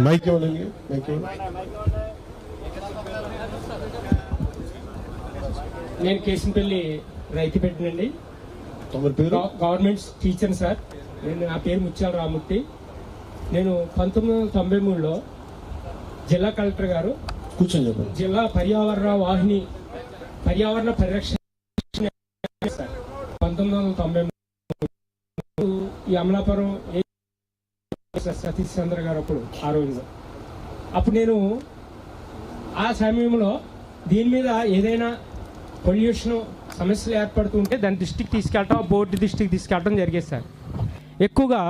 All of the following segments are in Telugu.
మైక్ ఇవ్వండి. నేను కేశంపల్లి రైతు పెట్టినండి, గవర్నమెంట్ టీచర్ సార్. నా పేరు ముత్యాల రామూర్తి. నేను 1993లో జిల్లా కలెక్టర్ గారు కూర్చొని చెప్పండి. జిల్లా పర్యావరణ పరిరక్షణ 1993 ఈ అమలాపురం సతీష్ చంద్ర గారు అప్పుడు ఆ రోజులో. అప్పుడు నేను ఆ సమయంలో దీని మీద ఏదైనా పొల్యూషన్ సమస్యలు ఏర్పడుతుంటే దాని దృష్టికి తీసుకెళ్ళటం, బోర్డు దృష్టికి తీసుకెళ్ళటం జరిగేది సార్. ఎక్కువగా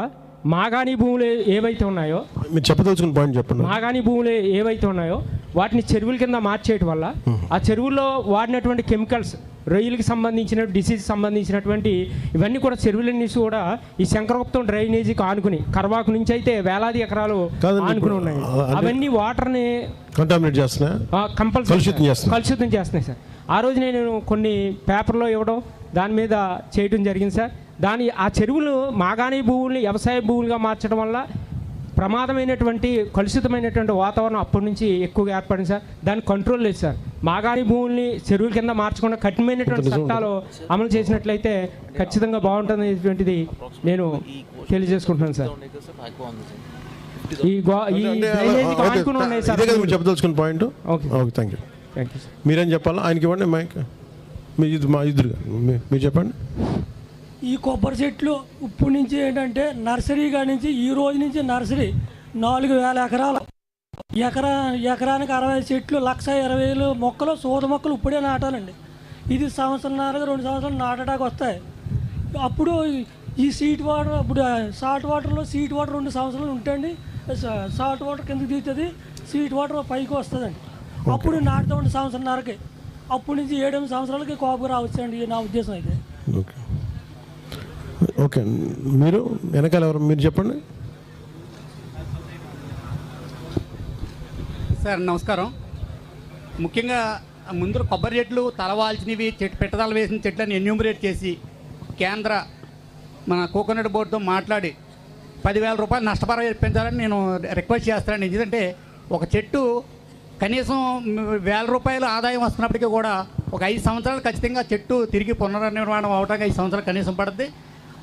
మాగాణి భూములు ఏవైతే ఉన్నాయో, మీరు చెప్పదలుచుకున్న పాయింట్ చెప్పండి. మాగాణి భూములు ఏవైతే ఉన్నాయో వాటిని చెరువుల కింద మార్చేయటం వల్ల ఆ చెరువుల్లో వాడినటువంటి కెమికల్స్, రొయ్యలకు సంబంధించిన డిసీజ్ సంబంధించినటువంటి ఇవన్నీ కూడా చెరువుల నుంచి కూడా ఈ శంకరగుప్తం డ్రైనేజీకి ఆనుకుని, కర్వాకు నుంచి అయితే వేలాది ఎకరాలు ఆనుకుని ఉన్నాయి. అవన్నీ వాటర్ని కంటామినేట్ చేస్తున్నాయి, కలుషితం చేస్తున్నాయి సార్. ఆ రోజు నేను కొన్ని పేపర్లో ఇవ్వడం, దాని మీద చేయడం జరిగింది సార్. ఆ చెరువులు మాగాణి భూముల్ని వ్యవసాయ భూములుగా మార్చడం వల్ల ప్రమాదమైనటువంటి కలుషితమైనటువంటి వాతావరణం అప్పటి నుంచి ఎక్కువగా ఏర్పడింది సార్. దానికి కంట్రోల్ లేదు సార్. మాగాణి భూముల్ని చెరువుల కింద మార్చకుండా కఠినమైనటువంటి చట్టాలు అమలు చేసినట్లయితే ఖచ్చితంగా బాగుంటుందనేటువంటిది నేను తెలియజేసుకుంటున్నాను సార్. చెప్పదలుచుకున్న పాయింట్. Okay, thank you. మీరేం చెప్పాలా? ఆయనకి ఇవ్వండి మైక్. మా ఇద్దరు మీరు చెప్పండి. ఈ కొబ్బరి చెట్లు ఇప్పుడు నుంచి ఏంటంటే నర్సరీ కాడి నుంచి ఈ రోజు నుంచి నర్సరీ 4,000 ఎకరాలు, ఎకరానికి 60 చెట్లు, 1,20,000 మొక్కలు, సూద మొక్కలు ఇప్పుడే నాటాలండి. ఇది సంవత్సరంన్నరగా 2 సంవత్సరాలు నాటడానికి వస్తాయి. అప్పుడు ఈ సీట్ వాటర్, ఇప్పుడు సాల్ట్ వాటర్లో సీట్ వాటర్ 2 సంవత్సరాలు ఉంటాయండి. సాల్ట్ వాటర్ కిందకి తీస్తుంది, సీట్ వాటర్ పైకి వస్తుందండి. అప్పుడు నాటుతామండి సంవత్సరంన్నరకి. అప్పటి నుంచి 7-8 సంవత్సరాలకి కాపు రావచ్చండి నా ఉద్దేశం అయితే. ఓకే, మీరు వెనకాల ఎవరు మీరు చెప్పండి సార్. నమస్కారం. ముఖ్యంగా ముందు కొబ్బరి చెట్లు తలవాల్చినవి, పెట్టదల వేసిన చెట్లను ఎన్యూమరేట్ చేసి కేంద్ర మన కోకోనట్ బోర్డుతో మాట్లాడి 10,000 రూపాయలు నష్టపరిహారం ఇప్పించాలని నేను రిక్వెస్ట్ చేస్తాను. ఎందుకంటే ఒక చెట్టు కనీసం 1,000 రూపాయలు ఆదాయం వస్తున్నప్పటికీ కూడా ఒక 5 సంవత్సరాలు ఖచ్చితంగా చెట్టు తిరిగి పునర్నిర్మాణం అవడానికి 5 సంవత్సరాలు కనీసం పడుతుంది.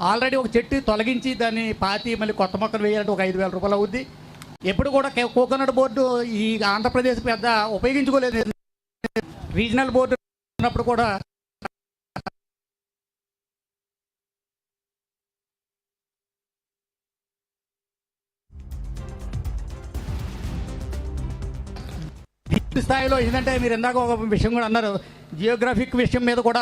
ఆల్రెడీ ఒక చెట్టు తొలగించి దాన్ని పాతి మళ్ళీ కొత్త మొక్కలు వేయాలంటే ఒక 5,000 రూపాయలు అవుద్ది. ఎప్పుడు కూడా కోకోనట్ బోర్డు ఈ ఆంధ్రప్రదేశ్ పెద్ద ఉపయోగించుకోలేదు. రీజనల్ బోర్డు ఉన్నప్పుడు కూడా స్థాయిలో ఏంటంటే మీరు ఇందాక ఒక విషయం కూడా అన్నారు, జియోగ్రఫిక్ విషయం మీద కూడా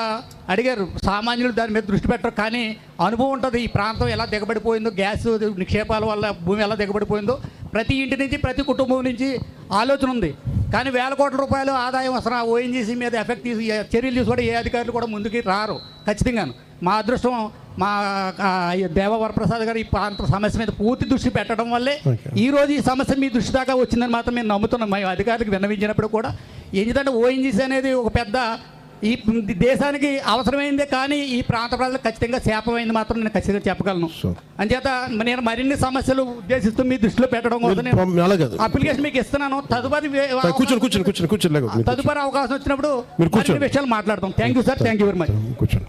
అడిగారు. సామాన్యులు దాని మీద దృష్టి పెట్టరు, కానీ అనుభవం ఉంటుంది. ఈ ప్రాంతం ఎలా దిగబడిపోయిందో, గ్యాస్ నిక్షేపాల వల్ల భూమి ఎలా దిగబడిపోయిందో ప్రతి ఇంటి నుంచి, ప్రతి కుటుంబం నుంచి ఆలోచన ఉంది. కానీ 1,000 కోట్ల రూపాయలు ఆదాయం అసలు ఓఎన్జీసీ మీద ఎఫెక్ట్ చర్యలు తీసుకోవడం ఏ అధికారులు కూడా ముందుకి రారు. ఖచ్చితంగాను మా అదృష్టం, మా దేవవరప్రసాద్ గారు ఈ ప్రాంత సమస్య మీద పూర్తి దృష్టి పెట్టడం వల్లే ఈరోజు ఈ సమస్య మీ దృష్టి దాకా వచ్చిందని మాత్రం మేము నమ్ముతున్నాం. మా అధికారులకు విన్నవించినప్పుడు కూడా ఎందుకంటే ఓఎన్జీసీ అనేది ఒక పెద్ద ఈ దేశానికి అవసరమైందే, కానీ ఈ ప్రాంత ప్రజలకు ఖచ్చితంగా శాపమైంది మాత్రం నేను ఖచ్చితంగా చెప్పగలను. అంచేత నేను మరిన్ని సమస్యలు ఉద్దేశిస్తూ మీ దృష్టిలో పెట్టడం కోసం నేను అప్లికేషన్ మీకు ఇస్తున్నాను. తదుపరి అవకాశం వచ్చినప్పుడు విషయాలు మాట్లాడతాం. Thank you sir. Thank you very much.